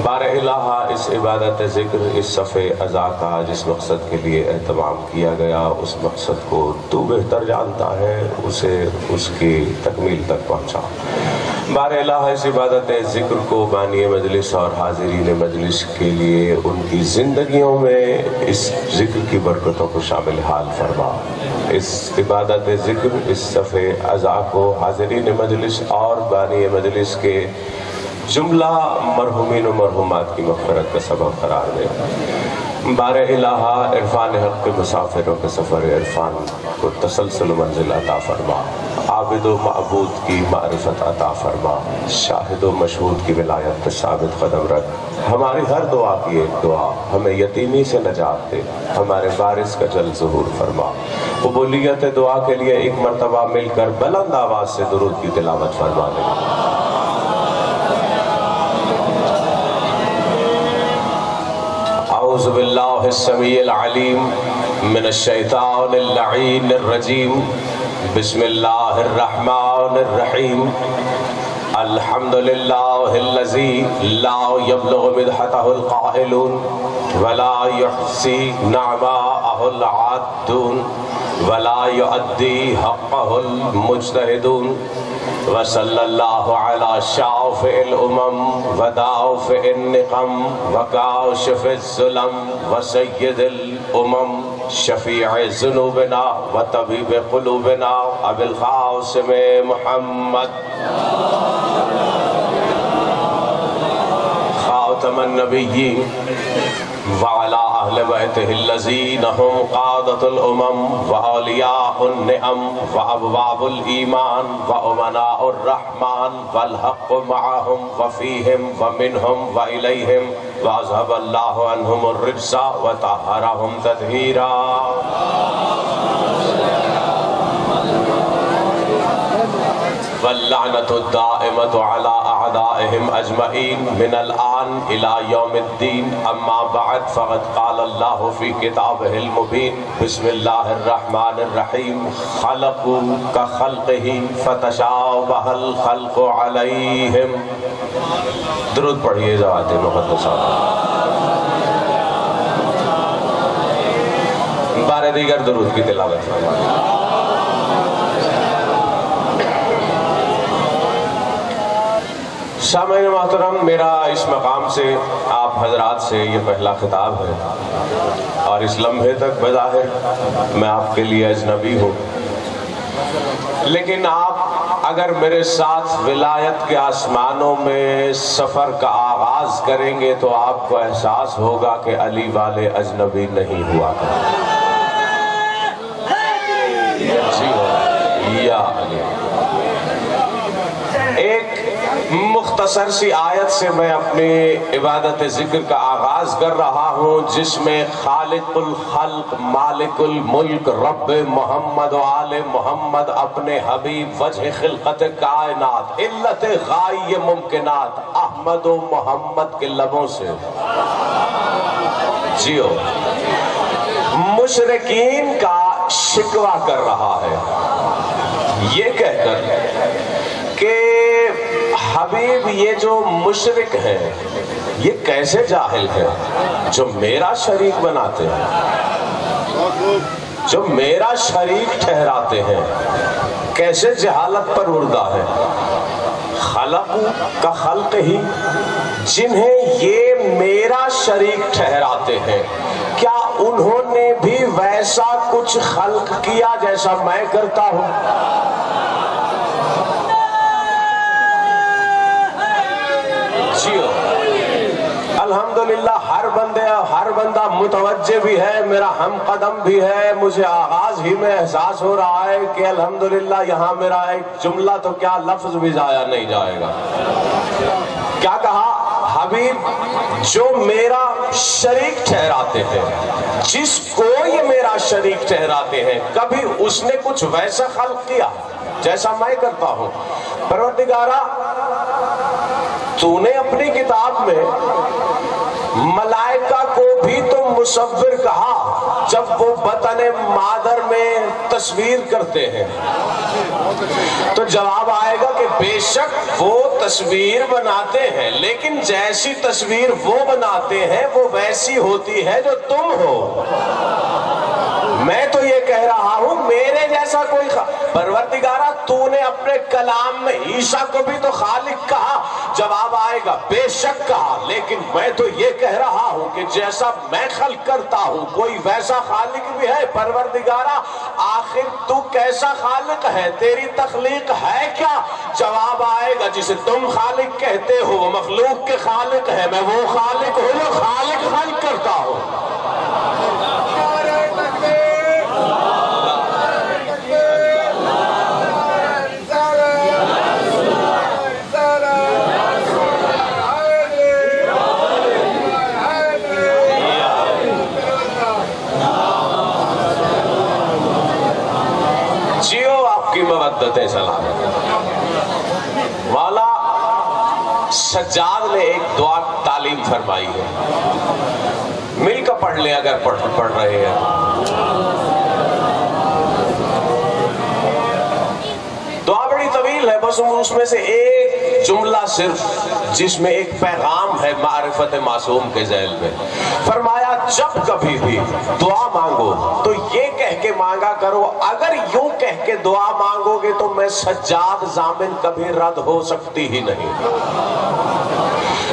بار الہ اس عبادت ذکر، اس صفحے ازا کا جس مقصد کے لیے اہتمام کیا گیا، اس مقصد کو تو بہتر جانتا ہے، اسے اس کی تکمیل تک پہنچا۔ بار الہ اس عبادت ذکر کو بانی مجلس اور حاضرین مجلس کے لیے ان کی زندگیوں میں اس ذکر کی برکتوں کو شامل حال فرما۔ اس عبادت ذکر، اس صفحے ازا کو حاضرین مجلس اور بانی مجلس کے جملہ مرحومین و مرحومات کی مغفرت کا سبب قرار دے۔ بار الہ عرفان حق کے مسافروں کے سفر عرفان کو تسلسل منزل عطا فرما، عابد و معبود کی معرفت عطا فرما، شاہد و مشہود کی ولایت پہ ثابت قدم رکھ۔ ہماری ہر دعا کی ایک دعا، ہمیں یتیمی سے نجات دے، ہمارے وارث کا جلد ظہور فرما۔ قبولیت دعا کے لیے ایک مرتبہ مل کر بلند آواز سے درود کی تلاوت فرما دے۔ اعوذ باللہ السمیع العلیم من الشیطان اللعین الرجیم، بسم اللہ الرحمن الرحیم۔ الحمد للہ الذی لا یبلغ مدحتہ القائلون ولا یحصی نعماءہ العادون ولا یؤدی حقہ المجتہدون، وصلی اللہ علی شافع الامم ودافع النقم وکاشف الظلم وسید الامم شفیع ذنوبنا وطبیب قلوبنا ابی القاسم محمد خاتم النبیین وعلى أهل بيته الذين هم قادة الأمم وأولياء النعم وأبواب الإيمان وأمناء الرحمن والحق معهم وفيهم ومنهم وإليهم، وأذهب الله عنهم الرجس وطهرهم تطهيرا۔ واللعنة الدائمة على أعدائهم أجمعين من الآن إلى يوم الدين، أما بعد فقد قال الله في كتابه المبين، بسم الله الرحمن الرحيم، خلقوا كخلقه فتشابه الخلق عليهم۔ درود پڑھیے ذوات مقدسہ۔ بار دیگر درود کی تلاوت فرمائیں۔ سامعین محترم، میرا اس مقام سے آپ حضرات سے یہ پہلا خطاب ہے، اور اس لمحے تک بظاہر میں آپ کے لیے اجنبی ہوں، لیکن آپ اگر میرے ساتھ ولایت کے آسمانوں میں سفر کا آغاز کریں گے تو آپ کو احساس ہوگا کہ علی والے اجنبی نہیں ہوا کرتے۔ جی یا علی۔ ایک مختصر سی آیت سے میں اپنی عبادت ذکر کا آغاز کر رہا ہوں، جس میں خالق الخلق مالک الملک رب محمد و آل محمد اپنے حبیب وجہ خلقت کائنات علت غائی ممکنات احمد و محمد کے لبوں سے جیو مشرکین کا شکوہ کر رہا ہے، یہ کہہ کر کہ حبیب یہ جو مشرک ہیں یہ کیسے جاہل ہیں جو میرا شریک بناتے ہیں، جو میرا شریک ٹھہراتے ہیں، کیسے جہالت پر مردہ ہے۔ خلق کا خلق ہی، جنہیں یہ میرا شریک ٹھہراتے ہیں، کیا انہوں نے بھی ویسا کچھ خلق کیا جیسا میں کرتا ہوں؟ الحمدللہ ہر بندہ متوجہ بھی ہے، میرا ہم قدم بھی ہے، مجھے آغاز ہی میں احساس ہو رہا ہے کہ الحمدللہ یہاں میرا ایک جملہ تو کیا لفظ بھی ضائع نہیں جائے گا۔ کیا کہا؟ حبیب جو میرا شریک ٹھہراتے ہیں، جس کو یہ میرا شریک ٹھہراتے ہیں، کبھی اس نے کچھ ویسا خلق کیا جیسا میں کرتا ہوں؟ پروردگارہ، تو نے اپنی کتاب میں ملائکہ کو بھی تو مصور کہا جب وہ بطن مادر میں تصویر کرتے ہیں تو جواب آئے گا کہ بے شک وہ تصویر بناتے ہیں، لیکن جیسی تصویر وہ بناتے ہیں وہ ویسی ہوتی ہے جو تم ہو۔ میں تو یہ کہہ رہا ہوں میرے جیسا کوئی پروردگارہ تو نے اپنے کلام میں عیسیٰ کو بھی تو خالق کہا، جواب آئے گا بے شک کہا، لیکن میں تو یہ کہہ رہا ہوں کہ جیسا میں خلق کرتا ہوں کوئی ویسا خالق بھی ہے۔ پروردگارہ آخر تو کیسا خالق ہے، تیری تخلیق ہے کیا؟ جواب آئے گا جسے تم خالق کہتے ہو وہ مخلوق کے خالق ہے، میں وہ خالق ہوں جو خالق خلق کرتا ہوں۔ مودتیں سلامت۔ مولا سجاد نے ایک دعا تعلیم فرمائی ہے، مل کر پڑھ لیں اگر پڑھ رہے ہیں۔ دعا بڑی طویل ہے، بس اس میں سے ایک جملہ صرف جس میں ایک پیغام ہے معرفت معصوم کے ذیل میں۔ فرمایا جب کبھی بھی دعا مانگو تو یہ کہہ کے مانگا کرو، اگر یوں کہہ کے دعا مانگو گے تو میں سجاد ضامن کبھی رد ہو سکتی ہی نہیں۔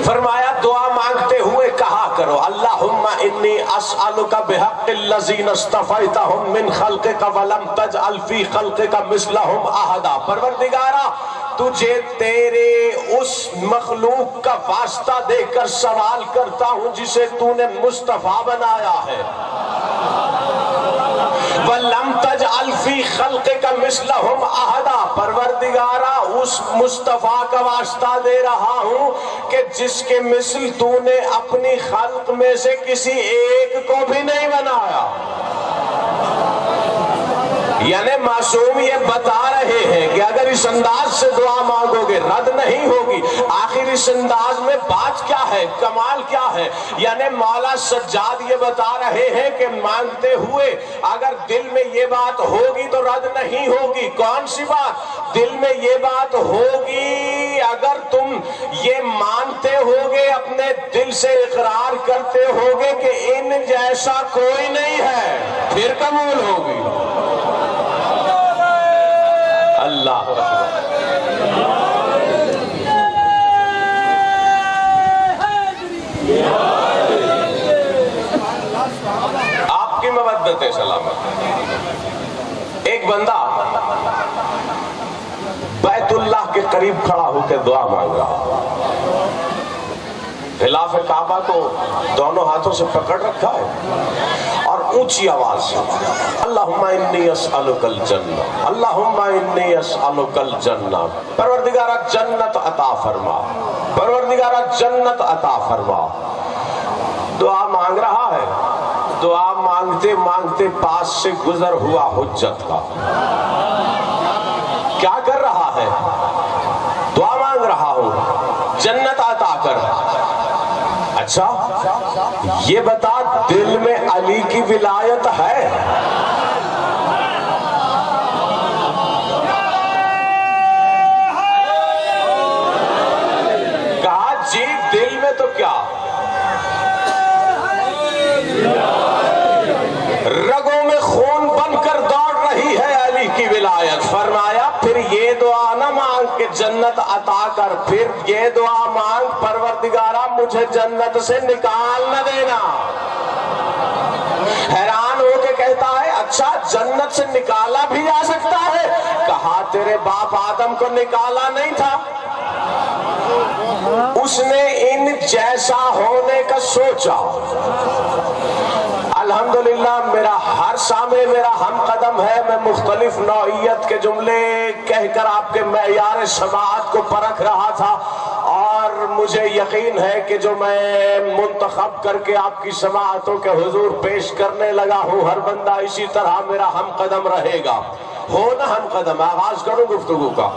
فرمایا دعا مانگتے ہوئے کہا کرو اللہم انی اسألک بحق الذین اصطفیتہم من خلقک ولم تجعل فی خلقک مثلہم احدا۔ پروردگارہ تجھے تیرے اس مخلوق کا واسطہ دے کر سوال کرتا ہوں جسے تو نے مصطفیٰ بنایا ہے۔ وَلَمْ تَجْعَلْ فِي خَلْقِكَ مِثْلَهُمْ أَحَدًا۔ پروردگارہ اس مصطفیٰ کا واسطہ دے رہا ہوں کہ جس کے مثل تو نے اپنی خلق میں سے کسی ایک کو بھی نہیں بنایا۔ یعنی معصوم یہ بتا رہے ہیں کہ اگر اس انداز سے دعا مانگو گے رد نہیں ہوگی۔ آخر اس انداز میں بات کیا ہے، کمال کیا ہے؟ یعنی مولا سجاد یہ بتا رہے ہیں کہ مانگتے ہوئے اگر دل میں یہ بات ہوگی تو رد نہیں ہوگی۔ کون سی بات؟ دل میں یہ بات ہوگی اگر تم یہ مانتے ہوگے، اپنے دل سے اقرار کرتے ہوگے کہ ان جیسا کوئی نہیں ہے، پھر قبول ہوگی۔ اللہ آپ کی مودت سلامت۔ ایک بندہ بیت اللہ کے قریب کھڑا ہو کے دعا مانگ رہا، غلاف کعبہ کو دونوں ہاتھوں سے پکڑ رکھا ہے اور اونچی آواز سے اللہم انی اسألک الجنہ، اللہم انی اسألک الجنہ، پروردگارہ جنت عطا فرما، پروردگارہ جنت عطا فرما۔ دعا مانگ رہا ہے، دعا مانگتے مانگتے پاس سے گزر ہوا حجت کا۔ کیا کر رہا ہے؟ دعا مانگ رہا ہوں جنت عطا کر۔ اچھا یہ بتا دل میں علی کی ولایت ہے؟ کہا جی دل میں تو کیا، رگوں میں خون بن کر دوڑ رہی ہے علی کی ولایت۔ فرمایا پھر یہ دعا نہ مانگ کہ جنت عطا کر، پھر یہ دعا مانگ پروردگارہ مجھے جنت سے نکال نہ دینا۔ حیران ہو کے کہتا ہے اچھا جنت سے نکالا بھی جا سکتا ہے؟ کہا تیرے باپ آدم کو نکالا نہیں تھا، اس نے ان جیسا ہونے کا سوچا۔ الحمدللہ میرا ہر سامنے میرا ہم قدم ہے، میں مختلف نوعیت کے جملے کہہ کر آپ کے معیار سماعت کو پرکھ رہا تھا، اور مجھے یقین ہے کہ جو میں منتخب کر کے آپ کی سماعتوں کے حضور پیش کرنے لگا ہوں ہر بندہ اسی طرح میرا ہم قدم رہے گا۔ ہو نا ہم قدم؟ آغاز کروں گفتگو کا۔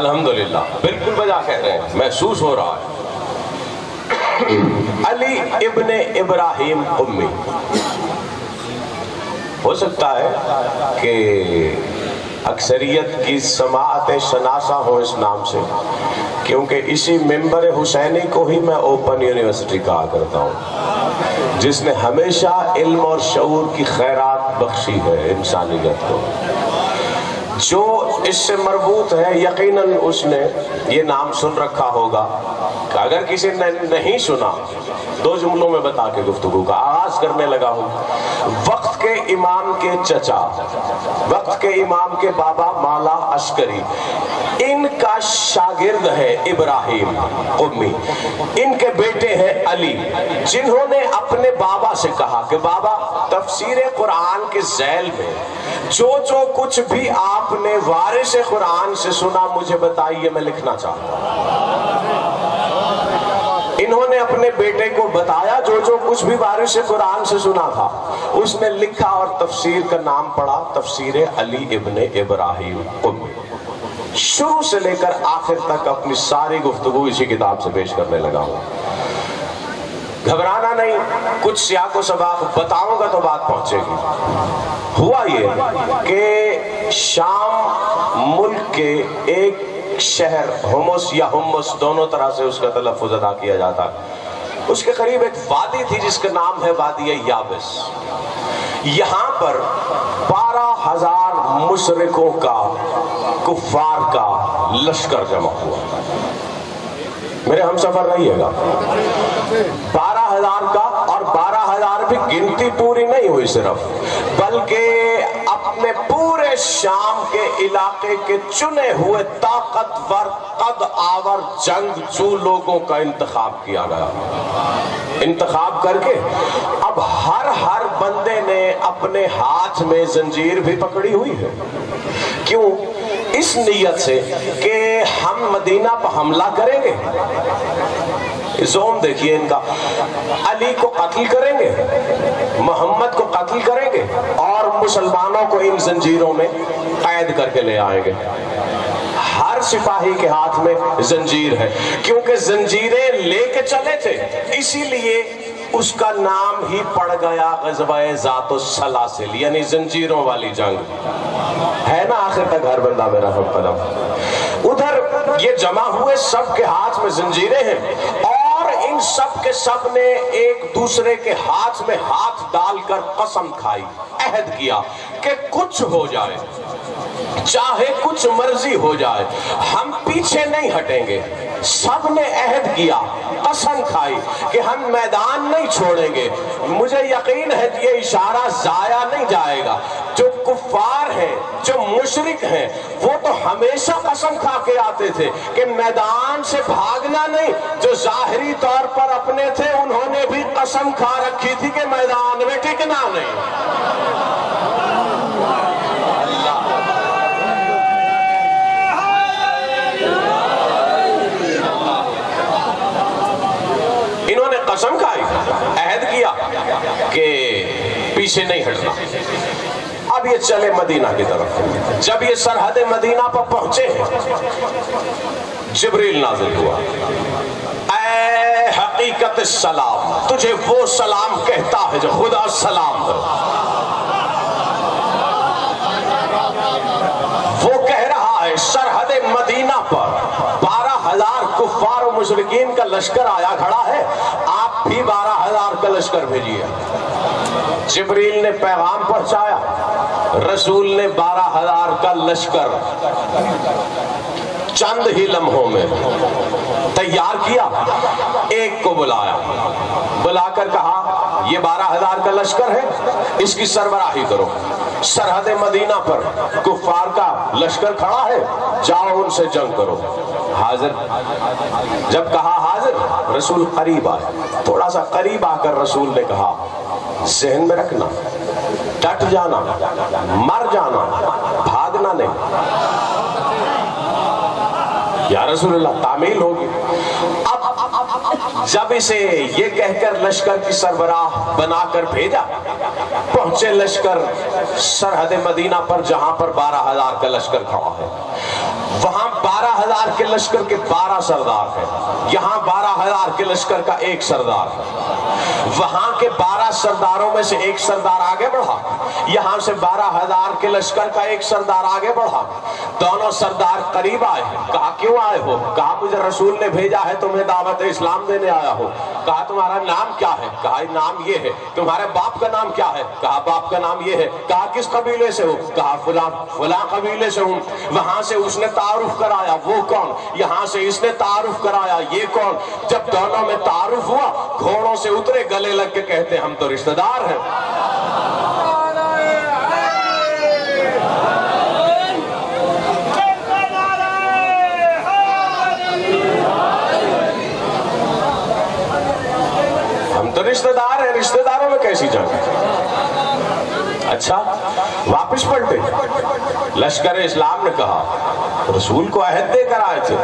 الحمدللہ بالکل بجا کہہ رہے ہیں، محسوس ہو رہا ہے۔ علی ابن ابراہیم امی، ہو سکتا ہے کہ اکثریت کی سماعت شناسہ ہو اس نام سے، کیونکہ اسی ممبر حسینی کو ہی میں اوپن یونیورسٹی کہا کرتا ہوں، جس نے ہمیشہ علم اور شعور کی خیرات بخشی ہے انسانیت کو۔ جو اس سے مربوط ہے یقیناً اس نے یہ نام سن رکھا ہوگا، کہ اگر کسی نے نہیں سنا، دو جملوں میں بتا کے گفتگو کا آغاز کرنے لگا ہوں۔ وقت کے امام کے چچا، وقت کے امام کے بابا مولا عسکری، ان کا شاگرد ہے ابراہیم امی، ان کے بیٹے ہیں علی، جنہوں نے اپنے بابا سے کہا کہ بابا تفسیر قرآن کے ذیل میں جو کچھ بھی آپ نے وارث قرآن سے سنا مجھے بتائیے، میں لکھنا چاہتا ہوں۔ انہوں نے اپنے بیٹے کو بتایا جو کچھ بھی وارث قرآن سے سنا تھا، اس نے لکھا اور تفسیر کا نام پڑا تفسیر علی ابن ابراہیم امی۔ شروع سے لے کر آخر تک اپنی ساری گفتگو اسی کتاب سے پیش کرنے لگا ہوں۔ گھبرانا نہیں، کچھ سیاق و سباق بتاؤں گا تو بات پہنچے گی۔ ہوا یہ کہ شام ملک کے ایک شہر ہومس یا ہمس، دونوں طرح سے اس کا تلفظ ادا کیا جاتا ہے، اس کے قریب ایک وادی تھی جس کا نام ہے وادی یابس۔ یہاں پر 12,000 مشرکوں کا، کفار کا لشکر جمع ہوا۔ میرے ہم سفر رہیے گا، 12,000 کا، اور 12,000 بھی گنتی پوری نہیں ہوئی صرف، بلکہ اپنے پورے شام کے علاقے کے چنے ہوئے طاقتور قد آور جنگجو لوگوں کا انتخاب کیا گیا۔ انتخاب کر کے اب ہر بندے نے اپنے ہاتھ میں زنجیر بھی پکڑی ہوئی ہے۔ کیوں؟ اس نیت سے کہ ہم مدینہ پر حملہ کریں گے، زوم دیکھیے ان کا، علی کو قتل کریں گے، محمد کو قتل کریں گے، اور مسلمانوں کو ان زنجیروں میں قید کر کے لے آئیں گے۔ ہر سپاہی کے ہاتھ میں زنجیر ہے، کیونکہ زنجیریں لے کے چلے تھے، اسی لیے اس کا نام ہی پڑ گیا غزوہ ذات السلاسل، یعنی زنجیروں والی جنگ ہے نا۔ آخر تک ہر بندہ میرا ہم قدم۔ ادھر یہ جمع ہوئے، سب کے ہاتھ میں زنجیریں ہیں، اور ان سب کے سب نے ایک دوسرے کے ہاتھ میں ہاتھ ڈال کر قسم کھائی، عہد کیا کہ کچھ ہو جائے، چاہے کچھ مرضی ہو جائے، ہم پیچھے نہیں ہٹیں گے۔ سب نے عہد کیا، قسم کھائی کہ ہم میدان نہیں چھوڑیں گے۔ مجھے یقین ہے کہ یہ اشارہ ضائع نہیں جائے گا۔ جو کفار ہیں، جو مشرک ہیں، وہ تو ہمیشہ قسم کھا کے آتے تھے کہ میدان سے بھاگنا نہیں۔ جو ظاہری طور پر اپنے تھے، انہوں نے بھی قسم کھا رکھی تھی کہ میدان میں ٹکنا نہیں۔ قسم کھائی، عہد کیا کہ پیچھے نہیں ہٹنا۔ اب یہ چلے مدینہ کی طرف۔ جب یہ سرحد مدینہ پر پہنچے، جبریل نازل ہوا، اے حقیقت السلام، تجھے وہ سلام کہتا ہے جو خدا سلام ہے۔ وہ کہہ رہا ہے سرحد مدینہ پر 12,000 کفار و مشرکین کا لشکر آیا کھڑا ہے، آپ بھی 12,000 کا لشکر بھیجیے۔ جبریل نے پیغام پہنچایا، رسول نے 12,000 کا لشکر چند ہی لمحوں میں تیار کیا۔ ایک کو بلایا، بلا کر کہا یہ 12,000 کا لشکر ہے، اس کی سربراہی کرو۔ سرحد مدینہ پر کفار کا لشکر کھڑا ہے، جاؤ ان سے جنگ کرو۔ حاضر، جب کہا حاضر، رسول قریب آئے۔ تھوڑا سا قریب آ کر رسول نے کہا ذہن میں رکھنا، ڈٹ جانا، مر جانا، بھاگنا نہیں۔ یا رسول اللہ تعمیل ہوگی۔ اب جب اسے یہ کہہ کر لشکر کی سربراہ بنا کر بھیجا، پہنچے لشکر سرحد مدینہ پر جہاں پر 12,000 کا لشکر کھڑا ہے۔ وہاں 12,000 کے لشکر کے 12 سردار ہیں، یہاں 12,000 کے لشکر کا ایک سردار ہے۔ وہاں کے 12 سرداروں میں سے ایک سردار آگے بڑھا، یہاں سے 12,000 کے لشکر کا ایک سردار آگے بڑھا۔ دونوں سردار قریب آئے، کہا کیوں آئے ہو؟ کہا مجھے رسول نے بھیجا ہے تمہیں دعوت اسلام دینے آیا ہو۔ کہا تمہارا نام کیا ہے؟ کہا نام یہ ہے۔ تمہارے باپ کا نام کیا ہے؟ کہا باپ کا نام یہ ہے۔ کہا کس قبیلے سے ہو؟ کہا فلاں قبیلے سے ہوں۔ وہاں سے اس نے تعارف کرایا، وہ کون؟ یہاں سے اس نے تعارف کرایا، یہ کون؟ جب دونوں میں تعارف ہوا، گھوڑوں سے اترے، گلے لگ کے کہتے ہم تو رشتہ دار ہیں۔ ہم تو رشتہ دار ہیں، رشتہ داروں میں کیسی جنگ؟ اچھا واپس پلٹے۔ لشکر اسلام نے کہا رسول کو عہد دے کر آئے تھے،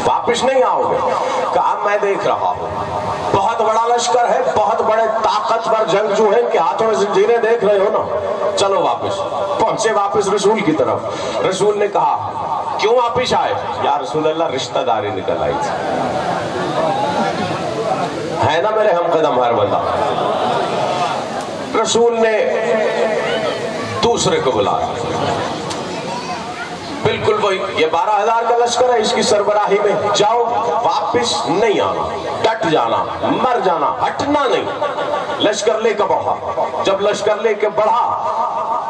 واپس نہیں آؤ گے؟ کہا میں دیکھ رہا ہوں، بہت بڑا لشکر ہے، بہت بڑے طاقتور جنگجو ہیں، ان کے ہاتھوں میں زنجیریں دیکھ رہے ہو نا، چلو واپس۔ پہنچے واپس رسول کی طرف۔ رسول نے کہا کیوں واپس آئے؟ یا رسول اللہ رشتہ داری نکل آئی تھی۔ ہے نا میرے ہم قدم ہر بندہ؟ رسول نے دوسرے کو بلایا، بالکل وہی، یہ 12,000 کا لشکر ہے، اس کی سربراہی میں جاؤ، واپس نہیں آنا، ڈٹ جانا، مر جانا، ہٹنا نہیں۔ لشکر لے کے بڑھا، جب لشکر لے کے بڑھا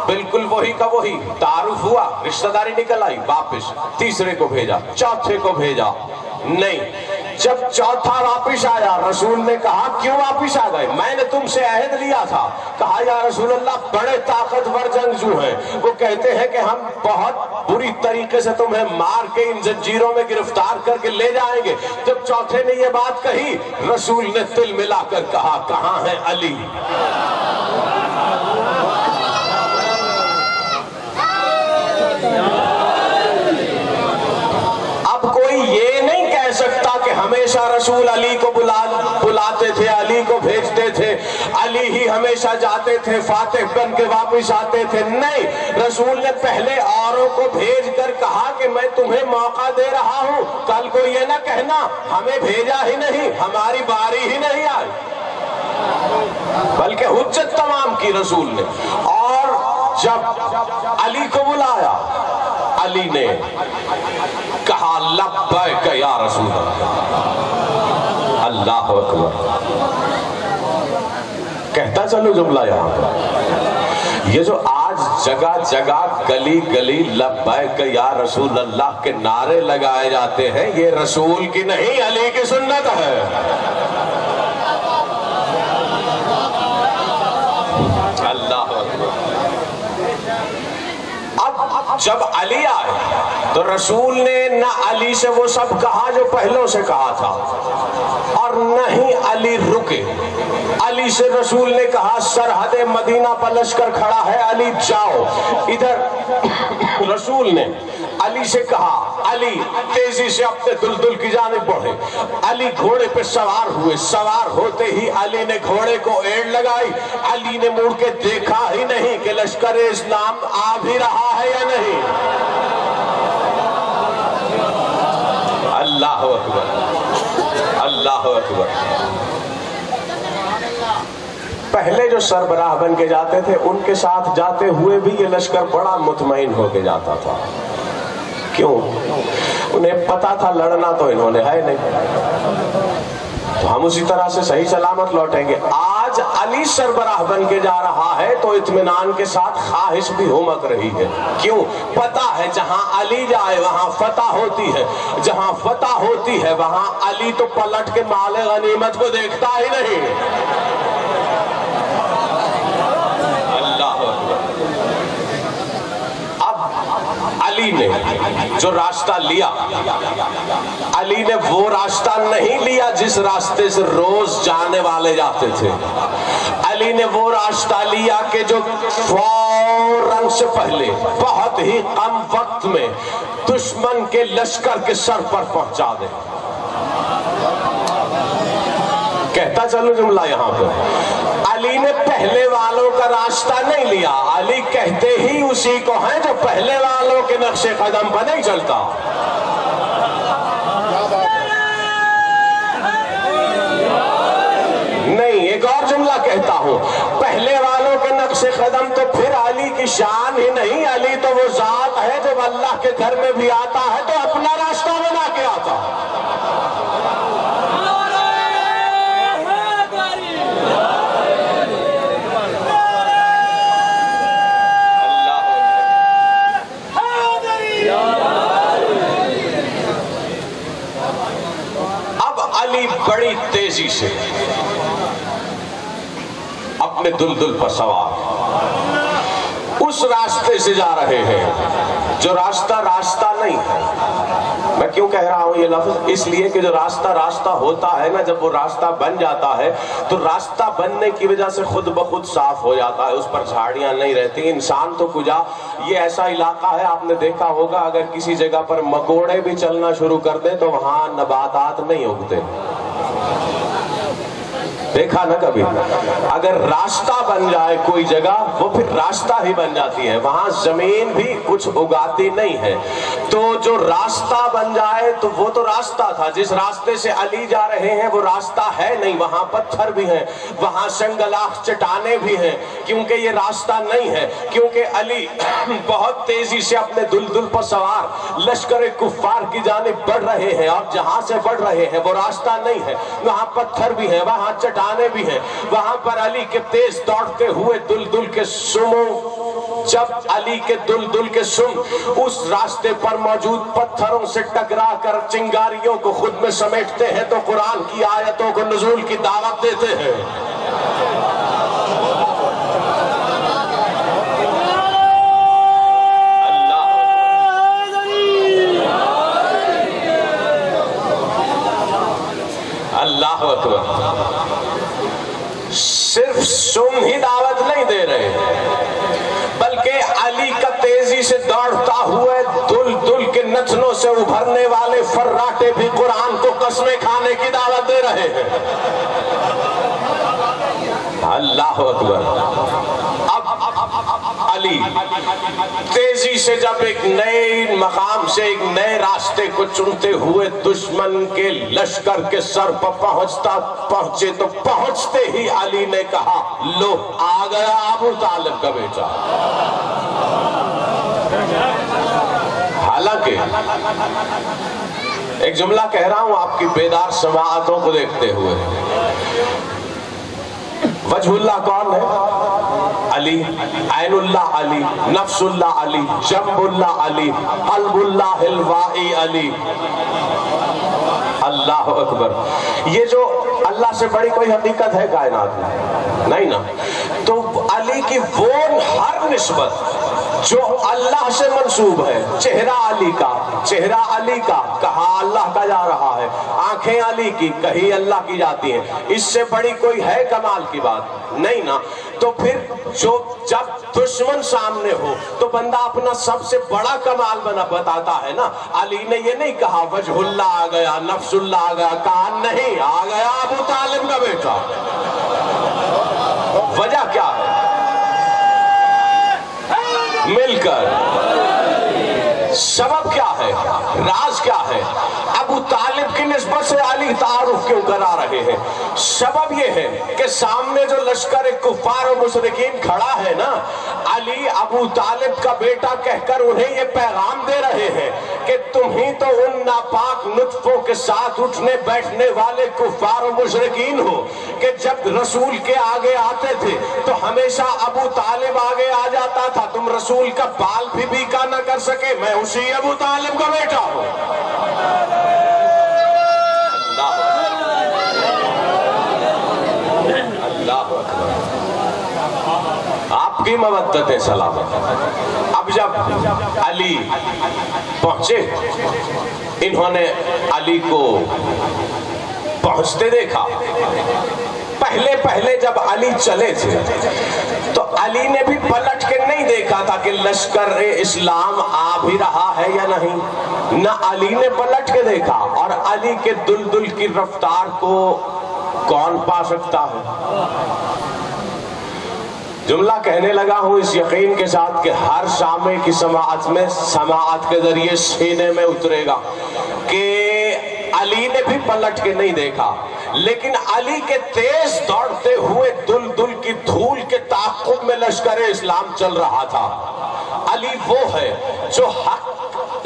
بالکل وہی کا وہی تعارف ہوا، رشتہ داری نکل آئی، واپس۔ تیسرے کو بھیجا، چوتھے کو بھیجا، نہیں۔ جب چوتھا واپس آیا، رسول نے کہا کیوں واپس آ گئے؟ میں نے تم سے عہد لیا تھا۔ کہا یا رسول اللہ بڑے طاقتور جنگجو ہیں، وہ کہتے ہیں کہ ہم بہت بری طریقے سے تمہیں مار کے ان زنجیروں میں گرفتار کر کے لے جائیں گے۔ جب چوتھے نے یہ بات کہی، رسول نے دل ملا کر کہا کہاں ہے علی؟ اب کوئی یہ نہیں کہہ سکتا کہ ہمیشہ رسول علی کو بلاتے تھے، علی کو بھیجتے تھے، علی ہی ہمیشہ جاتے تھے، فاتح بن کے واپس آتے تھے۔ نہیں، رسول نے پہلے اوروں کو بھیج کر کہا کہ میں تمہیں موقع دے رہا ہوں، کل کو یہ نہ کہنا ہمیں بھیجا ہی نہیں، ہماری باری ہی نہیں آئی، بلکہ حجت تمام کی رسول نے۔ اور جب علی کو بلایا، علی نے کہا لبیک یا رسول اللہ، اللہ اکبر۔ کہتا چلو جملہ یہاں پر، یہ جو آج جگہ جگہ گلی گلی لبیک یا رسول اللہ کے نعرے لگائے جاتے ہیں، یہ رسول کی نہیں علی کی سنت ہے۔ اللہ اکبر۔ اب جب علی آئے تو رسول نے نہ علی سے وہ سب کہا جو پہلوں سے کہا تھا، اور نہ ہی علی رکے۔ علی سے رسول نے کہا سرحد مدینہ پر لشکر کھڑا ہے، علی جاؤ ادھر۔ رسول نے علی سے کہا علی تیزی سے اپنے دلدل کی جانب بڑھے۔ علی گھوڑے پہ سوار ہوئے، سوار ہوتے ہی علی نے گھوڑے کو ایڑ لگائی، علی نے مڑ کے دیکھا ہی نہیں کہ لشکر اسلام آ بھی رہا ہے یا نہیں۔ اللہ اکبر، اللہ اکبر۔ پہلے جو سربراہ بن کے جاتے تھے ان کے ساتھ جاتے ہوئے بھی یہ لشکر بڑا مطمئن ہو کے جاتا تھا۔ کیوں؟ انہیں پتا تھا لڑنا تو انہوں نے ہے نہیں، تو ہم اسی طرح سے صحیح سلامت لوٹیں گے۔ آج علی سربراہ بن کے جا رہا ہے تو اطمینان کے ساتھ خواہش بھی ہومک رہی ہے۔ کیوں؟ پتا ہے جہاں علی جائے وہاں فتح ہوتی ہے، جہاں فتح ہوتی ہے وہاں علی تو پلٹ کے مال غنیمت کو دیکھتا ہی نہیں۔ علی نے جو راستہ لیا، علی نے وہ راستہ نہیں لیا جس راستے سے روز جانے والے جاتے تھے۔ علی نے وہ راستہ لیا کہ جو فوراً سے پہلے بہت ہی کم وقت میں دشمن کے لشکر کے سر پر پہنچا دے۔ کہتا چلو جملہ یہاں پہ، علی نے پہلے والوں کا راستہ نہیں لیا، علی کہتے ہی اسی کو ہیں جو پہلے والوں کے نقش قدم پر نہیں چلتا۔ نہیں، ایک اور جملہ کہتا ہوں، پہلے والوں کے نقش قدم تو پھر علی کی شان ہی نہیں، علی تو وہ ذات ہے جب اللہ کے گھر میں بھی آتا ہے تو اپنا راستہ بنا کے آتا۔ اب علی بڑی تیزی سے اپنے دلدل پر سوار اس راستے سے جا رہے ہیں جو راستہ نہیں ہے۔ میں کیوں کہہ رہا ہوں یہ لفظ؟ اس لیے کہ جو راستہ ہوتا ہے نا، جب وہ راستہ بن جاتا ہے تو راستہ بننے کی وجہ سے خود بخود صاف ہو جاتا ہے، اس پر جھاڑیاں نہیں رہتی۔ انسان تو کجا، یہ ایسا علاقہ ہے آپ نے دیکھا ہوگا، اگر کسی جگہ پر مکوڑے بھی چلنا شروع کر دیں تو وہاں نباتات نہیں اگتے، دیکھا نا کبھی؟ اگر راستہ بن جائے کوئی جگہ وہ پھر راستہ ہی بن جاتی ہے، وہاں زمین بھی کچھ اگاتی نہیں ہے۔ تو جو راستہ بن جائے تو وہ تو راستہ تھا، جس راستے سے علی جا رہے ہیں وہ راستہ ہے نہیں، وہاں پتھر بھی ہیں، وہاں سنگلاخ چٹانیں بھی ہیں، کیونکہ یہ راستہ نہیں ہے، کیونکہ علی بہت تیزی سے اپنے دلدل پر سوار لشکر کفار کی جانب بڑھ رہے ہیں، اور جہاں سے بڑھ رہے ہیں وہ راستہ نہیں ہے، وہاں پتھر بھی ہیں، وہاں چٹانیں بھی ہیں، وہاں پر علی کے تیز دوڑتے ہوئے دلدل کے سموں، جب علی کے دلدل کے سم اس راستے پر موجود پتھروں سے ٹکرا کر چنگاریوں کو خود میں سمیٹتے ہیں تو قرآن کی آیتوں کو نزول کی دعوت دیتے ہیں۔ اللہ اکبر! صرف سم ہی دعوت نہیں دے رہے، بلکہ علی کا تیزی سے دوڑتا ہوئے دل کے نتنوں سے ابھرنے والے فراٹے بھی قرآن کو قسمیں کھانے کی دعوت دے رہے ہیں۔ اللہ اکبر! اب علی تیزی سے جب ایک نئے مقام سے ایک نئے راستے کو چنتے ہوئے دشمن کے لشکر کے سر پر پہنچے تو پہنچتے ہی علی نے کہا، لو آ گیا ابو طالب کا بیٹا۔ حالانکہ ایک جملہ کہہ رہا ہوں آپ کی بیدار سماعتوں کو دیکھتے ہوئے، وجہ اللہ کون ہے؟ علی، عین اللہ علی، نفس اللہ علی، جنب اللہ علی، قلب اللہ الوائی علی۔ اللہ اکبر! یہ جو اللہ سے بڑی کوئی حقیقت ہے کائنات میں؟ نہیں نا۔ تو علی کی وہ ہر نسبت جو اللہ سے منسوب ہے، چہرہ علی کا کہا اللہ کا جا رہا ہے، آنکھیں علی کی کہیں اللہ کی جاتی ہیں، اس سے بڑی کوئی ہے کمال کی بات؟ نہیں نا۔ تو پھر جب دشمن سامنے ہو تو بندہ اپنا سب سے بڑا کمال بتاتا ہے نا۔ علی نے یہ نہیں کہا وجہ اللہ آ گیا، نفس اللہ آ گیا، کہا نہیں، آ گیا ابو طالب کا بیٹا۔ وجہ کیا ہے؟ مل کر سبب کیا ہے؟ راز کیا ہے؟ ابو طالب کی نسبت سے علی تعارف کیوں کرا رہے ہیں؟ سبب یہ ہے کہ سامنے جو لشکر کفار و مشرکین کھڑا ہے نا، علی ابو طالب کا بیٹا کہہ کر انہیں یہ پیغام دے رہے ہیں کہ تم ہی تو ان ناپاک نطفوں کے ساتھ اٹھنے بیٹھنے والے کفار و مشرکین ہو کہ جب رسول کے آگے آتے تھے تو ہمیشہ ابو طالب آگے آ جاتا تھا، تم رسول کا بال بھی بیکا نہ کر سکے، میں اسی ابو طالب کا بیٹا ہوں۔ آپ کی مودت سلامت۔ اب جب علی پہنچے، انہوں نے علی کو پہنچتے دیکھا۔ پہلے جب علی چلے تھے تو علی نے بھی پلٹ کے نہیں دیکھا تھا کہ لشکر اسلام آ بھی رہا ہے یا نہیں، نہ علی نے پلٹ کے دیکھا۔ اور علی کے دلدل کی رفتار کو کون پا سکتا ہے؟ جملہ کہنے لگا ہوں اس یقین کے ساتھ کہ ہر سامع کی سماعت کے ذریعے سینے میں اترے گا کہ علی نے بھی پلٹ کے نہیں دیکھا، لیکن علی کے تیز دوڑتے ہوئے دل کی دھول کے تعاقب میں لشکر اسلام چل رہا تھا۔ علی وہ ہے جو حق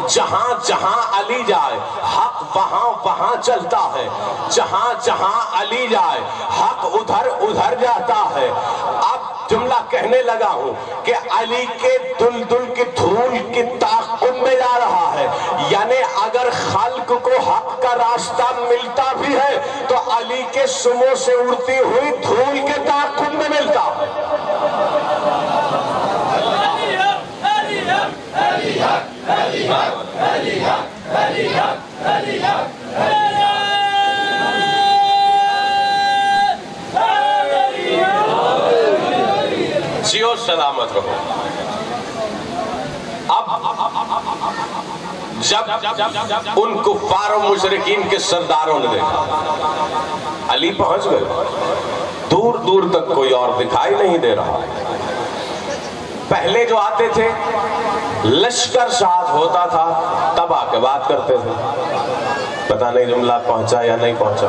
جہاں جہاں علی جائے حق وہاں وہاں چلتا ہے، جہاں جہاں علی جائے حق ادھر ادھر جاتا ہے۔ اب جملہ کہنے لگا ہوں کہ علی کے دل کی دھول کی تعاقب میں جا رہا ہے، یعنی اگر خلق کو حق کا راستہ ملتا بھی ہے تو علی کے سموں سے اڑتی ہوئی دھول کے تعاقب میں ملتا ہے۔ جیو سلامت رہو۔ اب جب ان کفار و مشرکین کے سرداروں نے دیکھا علی پہنچ گئے، دور دور تک کوئی اور دکھائی نہیں دے رہا۔ پہلے جو آتے تھے لشکر ساتھ ہوتا تھا تب آ کے بات کرتے تھے، پتہ نہیں جملہ پہنچا یا نہیں پہنچا۔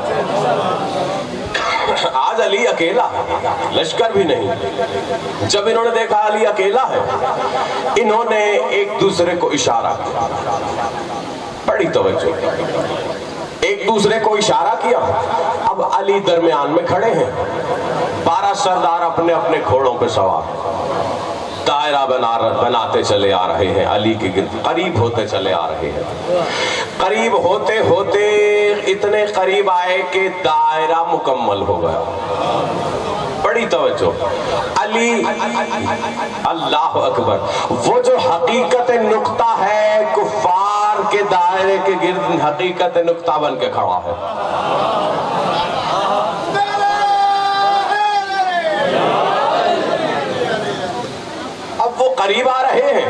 آج علی اکیلا ہے، لشکر بھی نہیں۔ جب انہوں نے دیکھا علی اکیلا ہے، انہوں نے ایک دوسرے کو اشارہ کیا، بڑی توجہ، ایک دوسرے کو اشارہ کیا۔ اب علی درمیان میں کھڑے ہیں، 12 سردار اپنے اپنے گھوڑوں پہ سوار، دائرہ بناتے چلے آ رہے ہیں، علی کے گرد قریب ہوتے چلے آ رہے ہیں۔ قریب ہوتے ہوتے اتنے قریب آئے کہ دائرہ مکمل ہو گیا۔ بڑی توجہ، علی اللہ اکبر، وہ جو حقیقت نقطہ ہے کفار کے دائرے کے گرد حقیقت نقطہ بن کے کھڑا ہے۔ قریب آ رہے ہیں،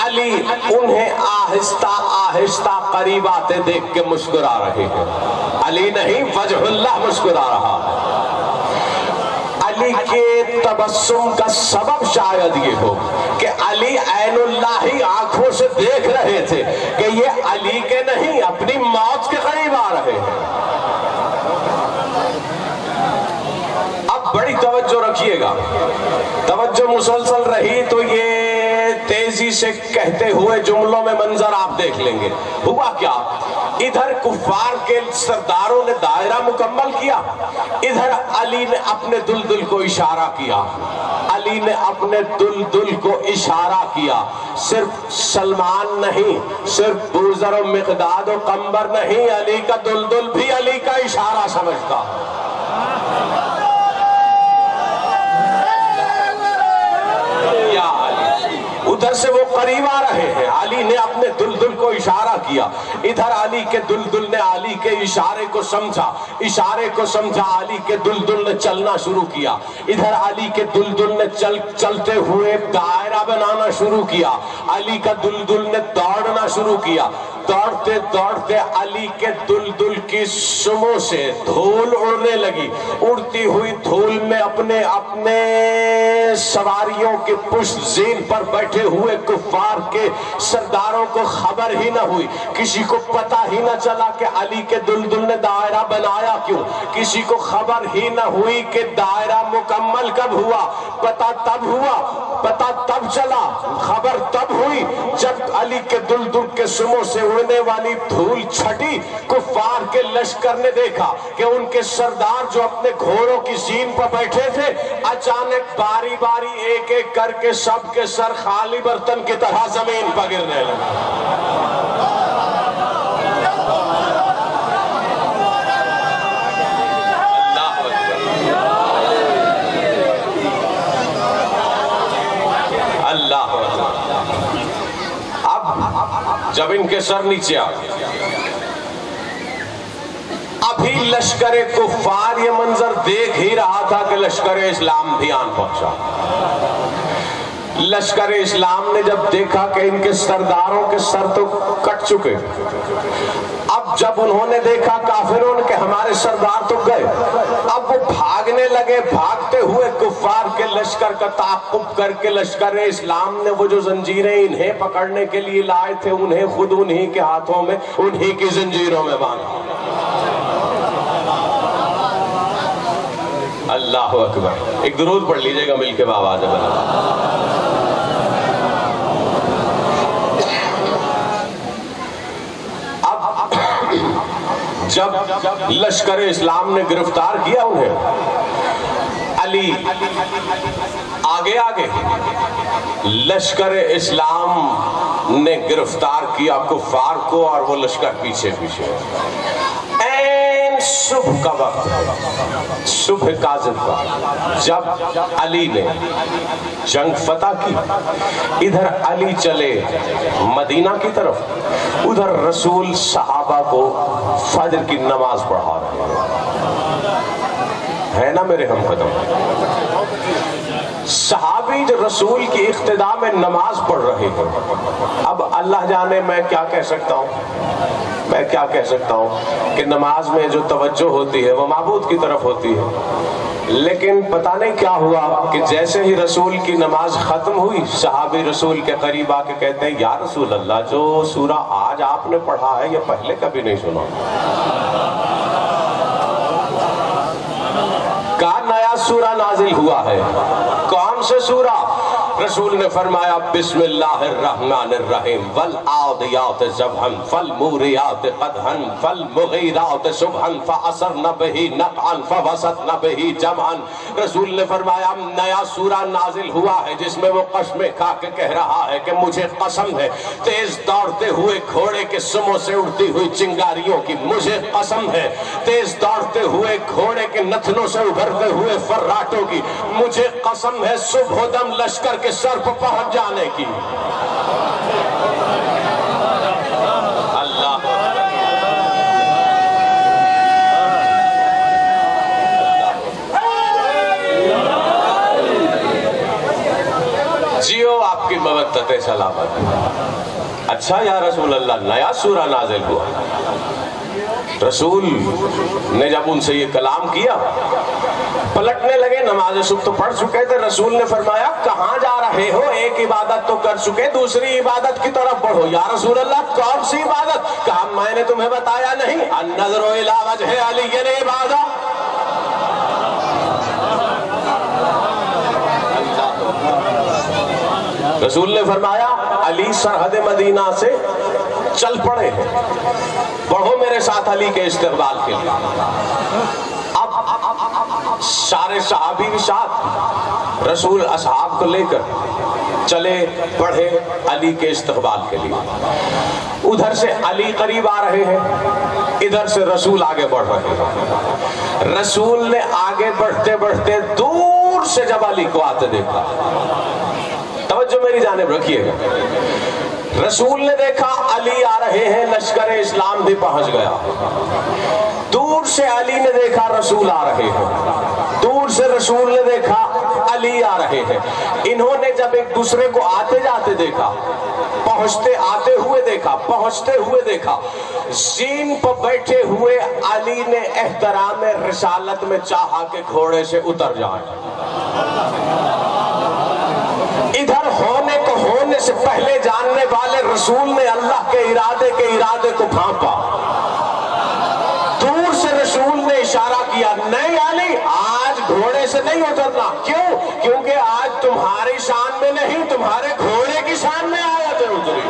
علی انہیں آہستہ آہستہ قریب آتے دیکھ کے مسکرا رہے ہیں۔ علی نہیں، وجہ اللہ مسکرا رہا ہے۔ علی کے تبسم کا سبب شاید یہ ہو کہ علی عین اللہ ہی آنکھوں سے دیکھ رہے تھے کہ یہ علی کے نہیں اپنی موت کے قریب آ رہے ہیں۔ اب بڑی توجہ رکھیے گا، توجہ مسلسل رہی تو یہ تیزی سے کہتے ہوئے جملوں میں منظر آپ دیکھ لیں گے۔ ہوا کیا، ادھر کفار کے سرداروں نے دائرہ مکمل کیا، ادھر علی نے اپنے دل کو اشارہ کیا، علی نے اپنے دل کو اشارہ کیا۔ صرف سلمان نہیں، صرف بوذر و مقداد و قنبر نہیں، علی کا دل بھی علی کا اشارہ سمجھتا۔ ادھر سے وہ قریب آ رہے ہیں، علی نے اپنے دل کو اشارہ کیا، ادھر علی کے دل نے علی کے اشارے کو سمجھا، اشارے کو سمجھا، علی کے دل نے چلنا شروع کیا، ادھر علی کے دل نے چلتے ہوئے دائرہ بنانا شروع کیا، علی کا دل نے دوڑنا شروع کیا۔ دوڑتے دوڑتے علی کے دل کی سموں سے دھول اڑنے لگی، اڑتی ہوئی دھول میں اپنے سواریوں کے پشت زین پر بیٹھے ہوئے کفار کے سرداروں کو خبر ہی نہ ہوئی، کسی کو پتہ ہی نہ چلا کہ علی کے دل نے دائرہ بنایا کیوں، کسی کو خبر ہی نہ ہوئی کہ دائرہ مکمل کب ہوا۔ پتہ تب ہوا، پتہ تب چلا، خبر تب ہوئی جب علی کے دل کے سموں سے اڑنے والی دھول چھٹی۔ کفار کے لشکر نے دیکھا کہ ان کے سردار جو اپنے گھوڑوں کی زین پر بیٹھے تھے، اچانک باری باری ایک ایک کر کے سب کے سر خالی برتن کی طرح زمین پر گرنے لگے۔ اللہ اب جب ان کے سر نیچے آ گئے، ابھی لشکر کفار یہ منظر دیکھ ہی رہا تھا کہ لشکر اسلام بھی آن پہنچا۔ لشکر اسلام نے جب دیکھا کہ ان کے سرداروں کے سر تو کٹ چکے، اب جب انہوں نے دیکھا کافروں نے کہ ہمارے سردار تو گئے، اب وہ بھاگنے لگے۔ بھاگتے ہوئے کفار کے لشکر لشکر کا تعاقب کر کے لشکر اسلام نے وہ جو زنجیریں انہیں پکڑنے کے لیے لائے تھے انہیں خود انہی کے ہاتھوں میں انہی کی زنجیروں میں باندھا. اللہ اکبر. ایک درود پڑھ لیجئے گا مل کے بآواز بلند. جب لشکر اسلام نے گرفتار کیا انہیں، علی آگے آگے، لشکر اسلام نے گرفتار کیا کفار کو اور وہ لشکر پیچھے پیچھے. این صبح کا وقت ہے، صبح کاذب کا، جب علی نے جنگ فتح کی، ادھر علی چلے مدینہ کی طرف، ادھر رسول صحابہ کو فجر کی نماز پڑھا رہے ہیں. ہے نا میرے ہم قدم؟ صحابی جو رسول کی اقتداء میں نماز پڑھ رہے ہیں. اب اللہ جانے میں کیا کہہ سکتا ہوں کہ نماز میں جو توجہ ہوتی ہے وہ معبود کی طرف ہوتی ہے. لیکن پتہ نہیں کیا ہوا کہ جیسے ہی رسول کی نماز ختم ہوئی، صحابی رسول کے قریب آ کے کہتے ہیں یا رسول اللہ، جو سورہ آج آپ نے پڑھا ہے یہ پہلے کبھی نہیں سنا. کہا نیا سورہ نازل ہوا ہے. کون سے سورہ؟ رسول نے فرمایا بسم اللہ الرحمن الرحیم، والعادیات ضبحا فالموریات قدحا فالمغیرات صبحا فأثرن بہ نقعا فوسطن بہ جمعا. رسول نے فرمایا نیا سورہ نازل ہوا ہے جس میں وہ قسمیں کھا کے کہہ رہا ہے کہ مجھے قسم ہے تیز دوڑتے ہوئے گھوڑے کے سموں سے اڑتی ہوئی چنگاریوں کی، مجھے قسم ہے تیز دوڑتے ہوئے گھوڑے کے نتنوں سے ابھرتے ہوئے فراتوں کی، مجھے قسم ہے صبح دم لشکر کے سر پر پہنچ جانے کی. اللہ جیو آپ کی مودت سلامت. اچھا یا رسول اللہ نیا سورہ نازل ہوا. رسول نے جب ان سے یہ کلام کیا پلٹنے لگے، نماز صبح تو پڑھ چکے تھے. رسول نے فرمایا کہاں جا رہے ہو؟ ایک عبادت تو کر چکے، دوسری عبادت کی طرف بڑھو. یا رسول اللہ کون سی عبادت؟ کہا میں نے تمہیں بتایا نہیں، النظر الی وجہ علی عبادت. رسول نے فرمایا علی سرحد مدینہ سے چل پڑے ہیں، بڑھو میرے ساتھ علی کے استقبال کے لیے. اب سارے صحابی بھی ساتھ، رسول اصحاب کو لے کر چلے بڑھے علی کے استقبال کے لیے. ادھر سے علی قریب آ رہے ہیں، ادھر سے رسول آگے بڑھ رہے ہیں. رسول نے آگے بڑھتے بڑھتے دور سے جب علی کو آتے دیکھا، توجہ میری جانب رکھیے گا، رسول نے دیکھا علی آ رہے ہیں، لشکر اسلام بھی پہنچ گیا. دور سے علی نے دیکھا رسول آ رہے ہیں، دور سے رسول نے دیکھا علی آ رہے ہیں. انہوں نے جب ایک دوسرے کو آتے جاتے دیکھا، پہنچتے آتے ہوئے دیکھا، پہنچتے ہوئے دیکھا، زین پر بیٹھے ہوئے علی نے احترام رسالت میں چاہا کہ گھوڑے سے اتر جائیں. ادھر ہونے کو ہونے سے پہلے جاننے والے رسول نے اللہ کے ارادے کو بھانپا. دور سے رسول نے اشارہ کیا نہیں علی آج گھوڑے سے نہیں اترنا. کیوں؟ کیونکہ آج تمہاری شان میں نہیں، تمہارے گھوڑے کی شان میں آیتیں اتری.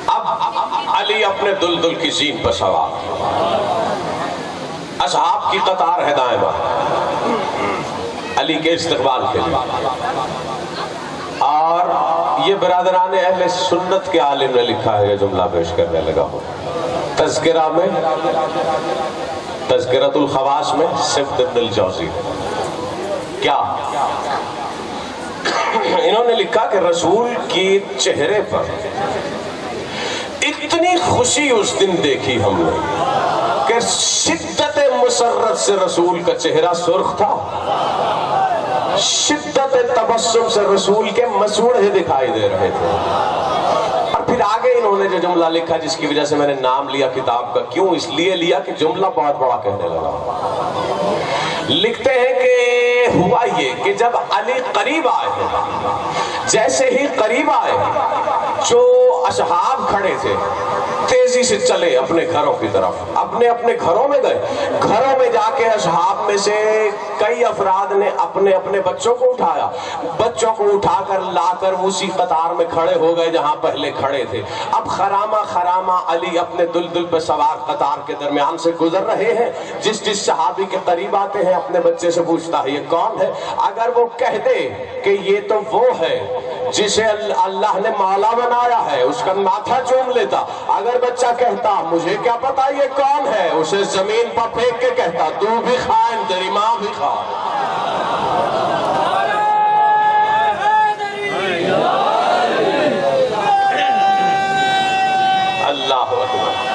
اب علی اپنے دلدل کی زین پر سوار، اصحاب کی قطار ہے دائیں بائیں علی کے استقبال کے لیے. اور یہ برادران اہل سنت کے عالم نے لکھا ہے، یہ جملہ پیش کرنے لگا ہوں. تذکرہ میں، تذکرۃ الخواص میں صفت ابن الجوزی کیا انہوں نے لکھا کہ رسول کی چہرے پر اتنی خوشی اس دن دیکھی ہم نے کہ شدت مسرت سے رسول کا چہرہ سرخ تھا، شدت تبسم سے رسول کے مسوڑے دکھائی دے رہے تھے۔ اور پھر آگے انہوں نے جو جملہ لکھا جس کی وجہ سے میں نے نام لیا کتاب کا، کیوں اس لیے لیا کہ جملہ بہت بڑا کہنے لگا۔ لکھتے ہیں کہ ہوا یہ کہ جب علی قریب آئے ہیں، جیسے ہی قریب آئے جو اصحاب کھڑے تھے تیزی سے چلے اپنے گھروں کی طرف، اپنے گھروں میں گئے۔ گھروں میں جا کے اصحاب میں سے کئی افراد نے اپنے اپنے بچوں کو اٹھایا، بچوں کو اٹھا کر لا کر اسی قطار میں کھڑے ہو گئے جہاں پہلے کھڑے تھے۔ اب خرامہ خرامہ علی اپنے دلدل پہ سوار قطار کے درمیان سے گزر رہے ہیں۔ جس صحابی کے قریب آتے ہیں اپنے بچے سے پوچھتا ہے یہ کون ہے؟ اگر وہ کہہ دے کہ یہ تو وہ ہے جسے اللہ نے مولا بنایا ہے، اس کا ماتھا چوم لیتا۔ اگر بچہ کہتا مجھے کیا پتا یہ کون ہے، اسے زمین پر پھینک کے کہتا تو بھی خائن، تیری ماں بھی خائن۔ اللہ اکبر۔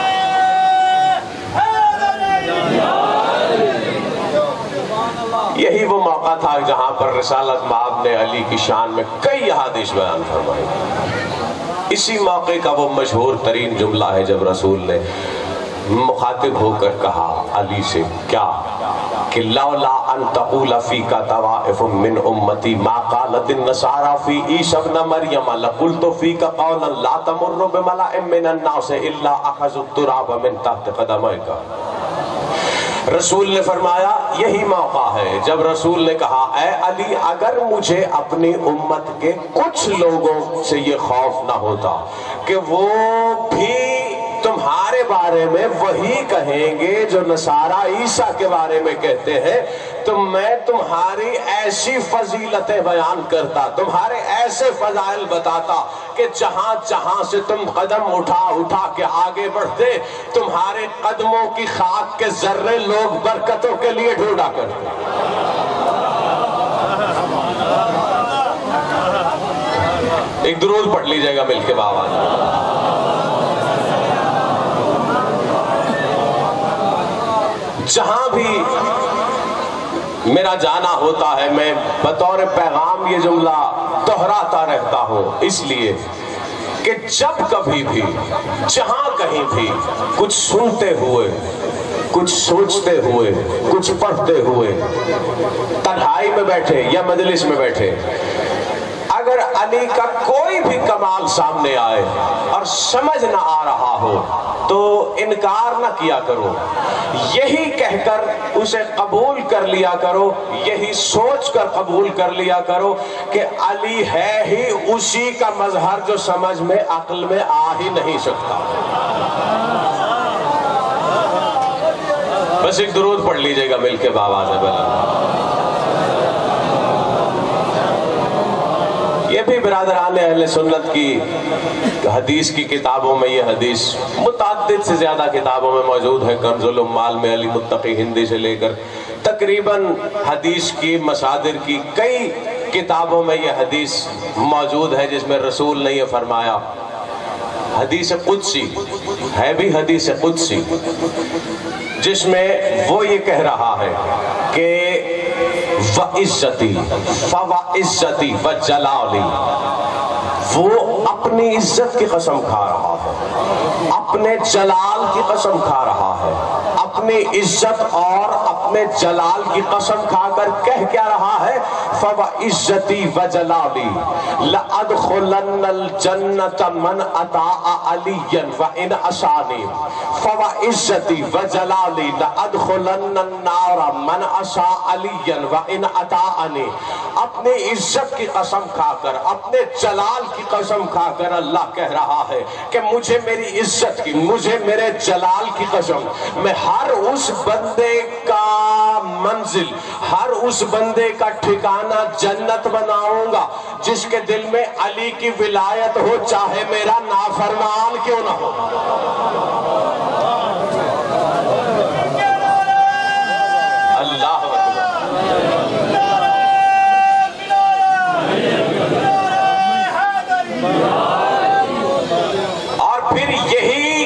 یہی وہ موقع تھا جہاں پر رسالت مآب نے علی کی شان میں کئی احادیث بیان فرمائی۔ اسی موقع کا وہ مشہور ترین جملہ ہے جب رسول نے مخاطب ہو کر کہا علی سے کیا کہ لولا ان تقول فیک طوائف من امتی ما قالت النصارى فی عیسی ابن مریم لقلت فیک قولا لا تمر بملأ من الناس الا اخذوا التراب من تحت قدميك۔ رسول نے فرمایا یہی موقع ہے جب رسول نے کہا اے علی اگر مجھے اپنی امت کے کچھ لوگوں سے یہ خوف نہ ہوتا کہ وہ بھی تمہارے بارے میں وہی کہیں گے جو نصارہ عیسیٰ کے بارے میں کہتے ہیں، تو میں تمہاری ایسی فضیلتیں بیان کرتا، تمہارے ایسے فضائل بتاتا کہ جہاں جہاں سے تم قدم اٹھا کے آگے بڑھتے تمہارے قدموں کی خاک کے ذرے لوگ برکتوں کے لیے ڈھونڈا کرتے۔ ایک درود پڑھ لیجئے گا مل کے بابا۔ جہاں بھی میرا جانا ہوتا ہے میں بطور پیغام یہ جملہ دہراتا رہتا ہوں، اس لیے کہ جب کبھی بھی جہاں کہیں بھی کچھ سنتے ہوئے، کچھ سوچتے ہوئے، کچھ پڑھتے ہوئے، تنہائی میں بیٹھے یا مجلس میں بیٹھے، اگر علی کا کوئی بھی کمال سامنے آئے اور سمجھ نہ آ رہا ہو تو انکار نہ کیا کرو، یہی کہہ کر اسے قبول کر لیا کرو، یہی سوچ کر قبول کر لیا کرو کہ علی ہے ہی اسی کا مظہر جو سمجھ میں عقل میں آ ہی نہیں سکتا۔ بس ایک درود پڑھ لیجئے گا مل کے بآواز بلند۔ یہ بھی برادران اہل سنت کی حدیث کی کتابوں میں یہ حدیث متعدد سے زیادہ کتابوں میں موجود ہے، کنز الامال میں علی متقی ہندی سے لے کر تقریباً حدیث کی مصادر کی کئی کتابوں میں یہ حدیث موجود ہے جس میں رسول نے یہ فرمایا، حدیث قدسی ہے بھی حدیث قدسی، جس میں وہ یہ کہہ رہا ہے کہ وَعِزَّتِي فَوَعِزَّتِي وَجَلَالِي، وہ اپنی عزت کی قسم کھا رہا ہے، اپنے جلال کی قسم کھا رہا ہے، اپنی عزت اور اپنے جلال کی قسم کھا کر کہہ کیا رہا ہے فَوَعِزَّتِي وَجَلَالِي لَأَدْخُلَنَّ الْجَنَّةَ مَنْ أَطَاعَ عَلِيًّا وَإِنْ عَصَانِي فَوَعِزَّتِي وَجَلَالِي لَأَدْخُلَنَّ النَّارَ مَنْ عَصَىٰ عَلِيًّا وَإِنْ أَطَاعَنِي۔ اپنی عزت کی قسم کھا کر، اپنے جلال کی قسم کھا کر اللہ کہہ رہا ہے کہ مجھے میری عزت کی، مجھے میرے جلال کی قسم، میں ہر اس بندے کا منزل، ہر اس بندے کا ٹھکانہ جنت بناؤں گا جس کے دل میں علی کی ولایت ہو، چاہے میرا نافرمان کیوں نہ ہو۔ اللہ اور پھر یہی